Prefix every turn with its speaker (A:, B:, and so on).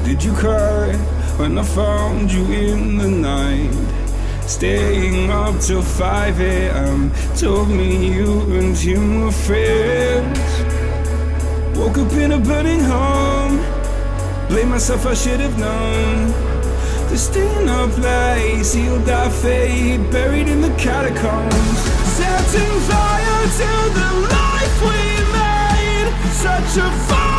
A: Did you cry when I found you in the night? Staying up till 5 a.m. Told me you and him were friends. Woke up in a burning home. Blame myself, I should have known. To stay in a place, sealed our fate, buried in the catacombs. Setting fire to the life we made. Such a fire.